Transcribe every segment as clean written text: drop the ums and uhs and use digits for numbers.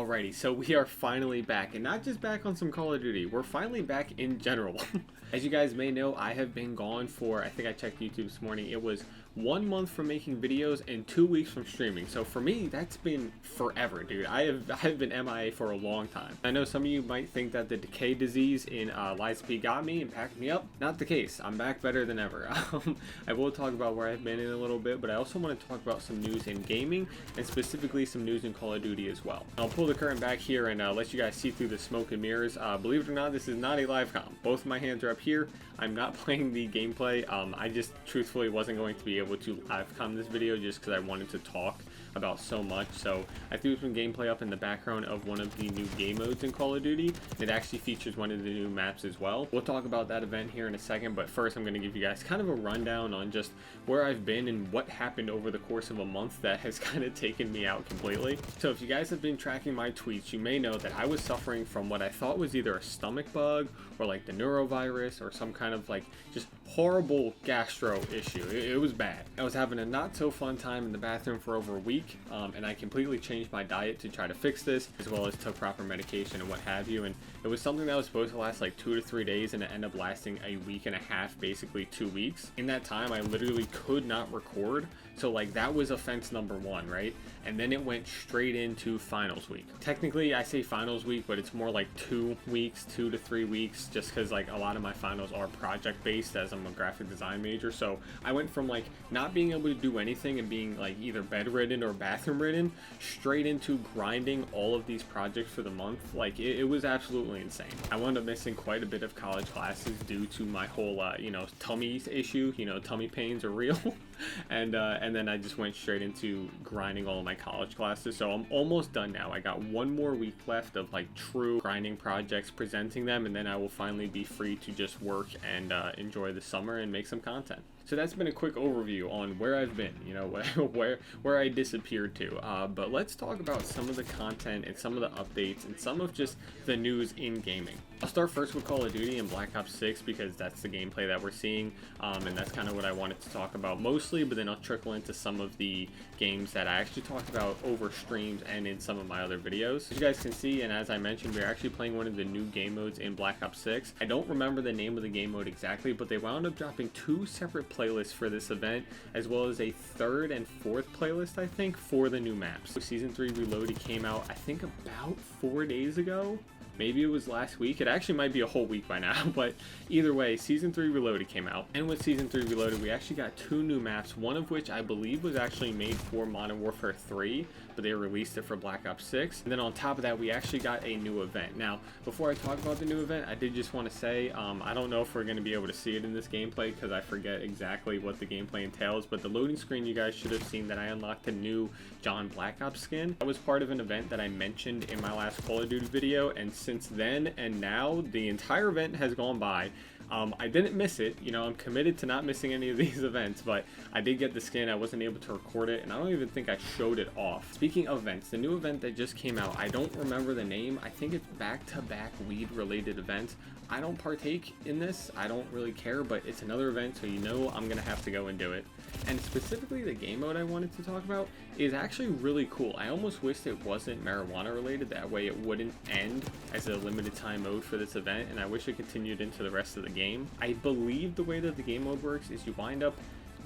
Alrighty, so we are finally back, and not just back on some Call of Duty, we're finally back in general. As you guys may know, I have been gone for, I think I checked YouTube this morning, it was 1 month from making videos and 2 weeks from streaming. So for me, that's been forever, dude. I've been MIA for a long time. I know some of you might think that the decay disease in Lies P got me and packed me up. Not the case. I'm back better than ever. I will talk about where I've been in a little bit, but I also want to talk about some news in gaming and specifically some news in Call of Duty as well. I'll pull the curtain back here and let you guys see through the smoke and mirrors. Believe it or not, this is not a live com. Both of my hands are up here. I'm not playing the gameplay. I just truthfully wasn't going to be able to live com this video just because I wanted to talk about so much. So I threw some gameplay up in the background of one of the new game modes in Call of Duty. It actually features one of the new maps as well. We'll talk about that event here in a second, but first I'm going to give you guys kind of a rundown on just where I've been and what happened over the course of a month that has kind of taken me out completely. So if you guys have been tracking my tweets, you may know that I was suffering from what I thought was either a stomach bug or like the neurovirus or some kind of like just horrible gastro issue. It was bad. I was having a not so fun time in the bathroom for over a week, and I completely changed my diet to try to fix this, as well as took proper medication and what have you. And it was something that was supposed to last like 2 to 3 days, and it ended up lasting a week and a half, basically 2 weeks. In that time, I literally could not record. So like that was offense number 1, right? And then it went straight into finals week. Technically, I say finals week, but it's more like 2 weeks, 2 to 3 weeks, just because like a lot of my finals are project based as I'm a graphic design major. So I went from like not being able to do anything and being like either bedridden or bathroom ridden straight into grinding all of these projects for the month. Like it was absolutely insane. I wound up missing quite a bit of college classes due to my whole tummy issue. Tummy pains are real. and then I just went straight into grinding all of my college classes. So I'm almost done now. I got 1 more week left of like true grinding projects, presenting them, and then I will finally be free to just work and enjoy the summer and make some content. So that's been a quick overview on where I've been, where I disappeared to. But let's talk about some of the content and some of the updates and some of just the news in gaming. I'll start first with Call of Duty and Black Ops 6 because that's the gameplay that we're seeing, and that's kind of what I wanted to talk about mostly, but then I'll trickle into some of the games that I actually talked about over streams and in some of my other videos. As you guys can see, and as I mentioned, we're actually playing one of the new game modes in Black Ops 6. I don't remember the name of the game mode exactly, but they wound up dropping 2 separate playlists for this event, as well as a 3rd and 4th playlist, I think, for the new maps. Season 3 Reloaded came out, I think, about 4 days ago. Maybe it was last week. It actually might be a whole week by now, but either way, Season 3 Reloaded came out. And with Season 3 Reloaded, we actually got 2 new maps, one of which I believe was actually made for Modern Warfare 3, but they released it for Black Ops 6. And then on top of that, we actually got a new event. Now, before I talk about the new event, I did just want to say, I don't know if we're going to be able to see it in this gameplay because I forget exactly what the gameplay entails, but the loading screen, you guys should have seen that I unlocked a new John Black Ops skin. That was part of an event that I mentioned in my last Call of Duty video, and since then and now, the entire event has gone by. I didn't miss it, I'm committed to not missing any of these events, but I did get the skin. I wasn't able to record it, and I don't even think I showed it off. Speaking of events, the new event that just came out, I don't remember the name. I think it's back-to-back weed-related events. I don't partake in this. I don't really care, but it's another event, so I'm gonna have to go and do it. And specifically, the game mode I wanted to talk about is actually really cool. I almost wished it wasn't marijuana related. That way it wouldn't end as a limited time mode for this event, and I wish it continued into the rest of the game. I believe the way that the game mode works is you wind up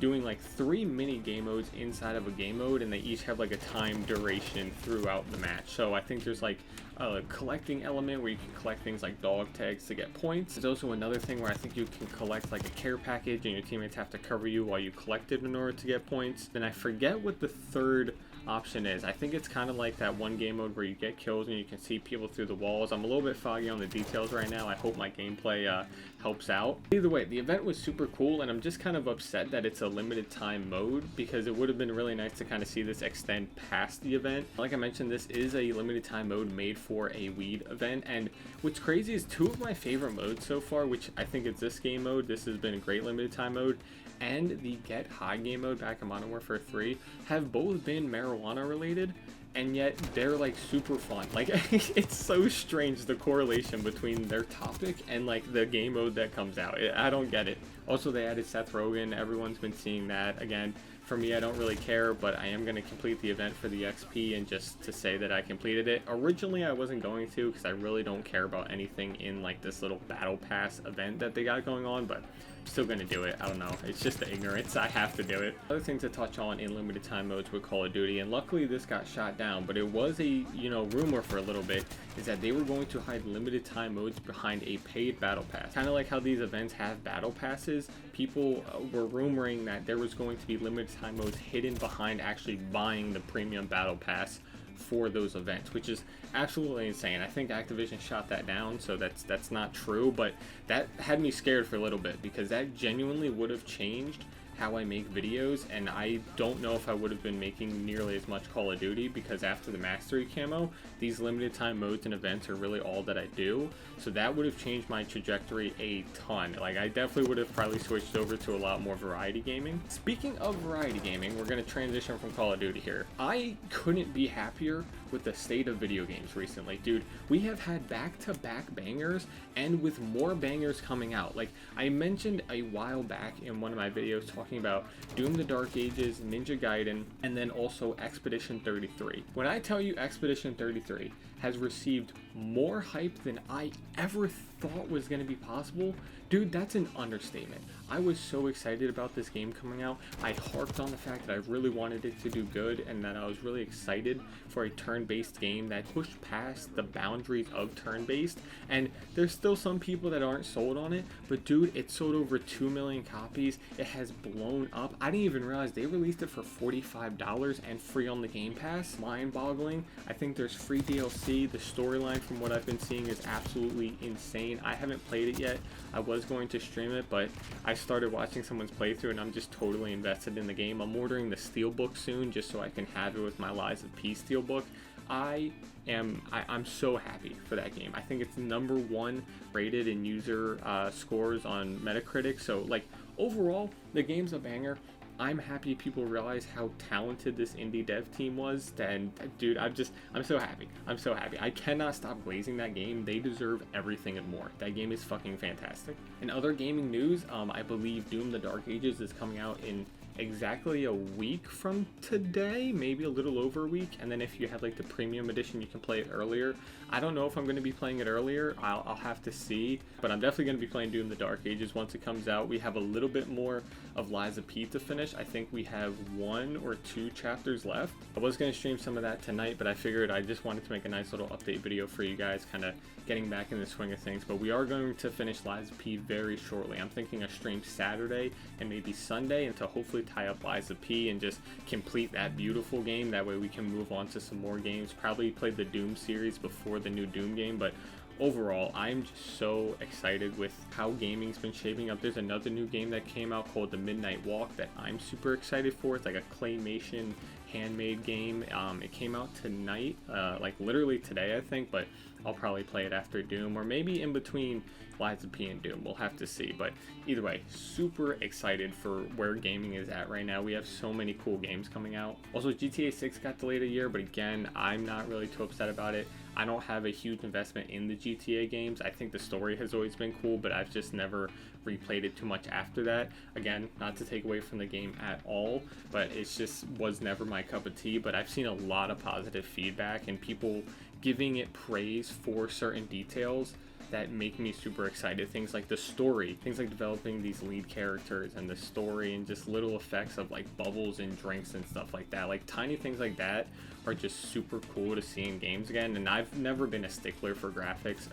doing like 3 mini game modes inside of a game mode, and they each have like a time duration throughout the match. So I think there's like a collecting element where you can collect things like dog tags to get points. There's also another thing where I think you can collect like a care package and your teammates have to cover you while you collect it in order to get points. Then I forget what the 3rd option is. I think it's kind of like that one game mode where you get kills and you can see people through the walls. I'm a little bit foggy on the details right now. I hope my gameplay helps out. Either way, the event was super cool, and I'm just kind of upset that it's a limited time mode because it would have been really nice to kind of see this extend past the event. Like I mentioned, this is a limited time mode made for a weed event, and what's crazy is 2 of my favorite modes so far, which I think is this game mode. This has been a great limited time mode, and the Get High game mode back in Modern Warfare 3 have both been marijuana related, and yet they're like super fun. Like it's so strange, the correlation between their topic and like the game mode that comes out. I don't get it. Also, they added Seth Rogen. Everyone's been seeing that. Again, For me, I don't really care, but I am going to complete the event for the XP and just to say that I completed it. Originally, I wasn't going to because I really don't care about anything in like this little battle pass event that they got going on, but I'm still going to do it. I don't know. It's just the ignorance. I have to do it. Other thing to touch on in limited time modes with Call of Duty, and luckily this got shot down, but it was a, rumor for a little bit, is that they were going to hide limited time modes behind a paid battle pass. Kind of like how these events have battle passes, people were rumoring that there was going to be limited time modes hidden behind actually buying the premium battle pass for those events, which is absolutely insane. I think Activision shot that down, so that's not true, but that had me scared for a little bit because that genuinely would have changed how I make videos, and I don't know if I would have been making nearly as much Call of Duty because after the Mastery camo, these limited time modes and events are really all that I do, so that would have changed my trajectory a ton. Like, I definitely would have probably switched over to a lot more variety gaming. Speaking of variety gaming, we're going to transition from Call of Duty here. I couldn't be happier with the state of video games recently. Dude, we have had back-to-back bangers, and with more bangers coming out. Like, I mentioned a while back in one of my videos talking about Doom the Dark Ages, Ninja Gaiden, and then also Expedition 33. When I tell you Expedition 33 has received more hype than I ever thought was going to be possible, dude, that's an understatement. I was so excited about this game coming out. I harped on the fact that I really wanted it to do good and that I was really excited for a turn-based game that pushed past the boundaries of turn-based, and there's still some people that aren't sold on it, but dude, it sold over 2 million copies. It has blown up. I didn't even realize they released it for $45 and free on the Game Pass. Mind-boggling. I think there's free DLC. The storyline from what I've been seeing is absolutely insane. I haven't played it yet. I was going to stream it, but I started watching someone's playthrough and I'm just totally invested in the game. I'm ordering the Steelbook soon just so I can have it with my Lies of P Steelbook. I'm so happy for that game. I think it's #1 rated in user scores on Metacritic. So like overall, the game's a banger. I'm happy people realize how talented this indie dev team was, and dude, I'm so happy. I'm so happy. I cannot stop glazing that game. They deserve everything and more. That game is fucking fantastic. In other gaming news, I believe Doom the Dark Ages is coming out in exactly a week from today, maybe a little over a week, and then if you have like the premium edition you can play it earlier. I don't know if I'm going to be playing it earlier. I'll have to see, but I'm definitely going to be playing Doom the Dark Ages once it comes out. We have a little bit more of Lies of P to finish. I think we have 1 or 2 chapters left. I was going to stream some of that tonight, but I figured I just wanted to make a nice little update video for you guys, kind of getting back in the swing of things. But we are going to finish Lies of P very shortly. I'm thinking a stream Saturday and maybe Sunday, and to hopefully tie up Lies of P and just complete that beautiful game. That way we can move on to some more games. Probably play the Doom series before the new Doom game, but overall, I'm just so excited with how gaming's been shaping up. There's another new game that came out called The Midnight Walk that I'm super excited for. It's like a claymation handmade game. It came out tonight, like literally today, I think, but I'll probably play it after Doom or maybe in between Lies of P and Doom. We'll have to see, but either way, super excited for where gaming is at right now. We have so many cool games coming out. Also, GTA 6 got delayed a year, but again, I'm not really too upset about it. I don't have a huge investment in the GTA games. I think the story has always been cool, but I've just never replayed it too much after that. Again, not to take away from the game at all, but it just was never my cup of tea. But I've seen a lot of positive feedback and people giving it praise for certain details that make me super excited. Things like the story, things like developing these lead characters and the story, and just little effects of like bubbles and drinks and stuff like that. Like tiny things like that are just super cool to see in games again. And I've never been a stickler for graphics.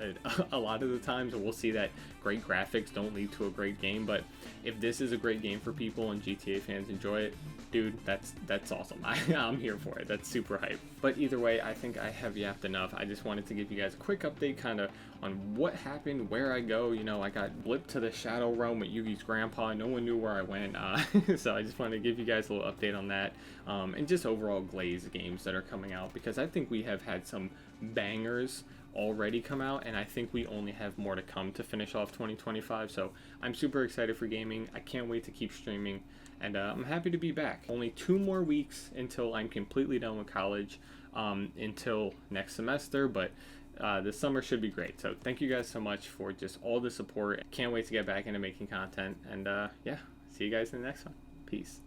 A lot of the times we'll see that great graphics don't lead to a great game, but if this is a great game for people and GTA fans enjoy it, dude, that's awesome. I'm here for it. That's super hype. But either way, I think I have yapped enough. I just wanted to give you guys a quick update kind of on what happened, where I go. You know, I got blipped to the Shadow Realm with Yugi's grandpa. No one knew where I went. So I just wanted to give you guys a little update on that. And just overall Glaze games that are coming out, because I think we have had some bangers already come out, and I think we only have more to come to finish off 2025. So I'm super excited for gaming. I can't wait to keep streaming, and I'm happy to be back. Only 2 more weeks until I'm completely done with college, until next semester, but this summer should be great. So thank you guys so much for just all the support. Can't wait to get back into making content, and yeah, see you guys in the next one. Peace.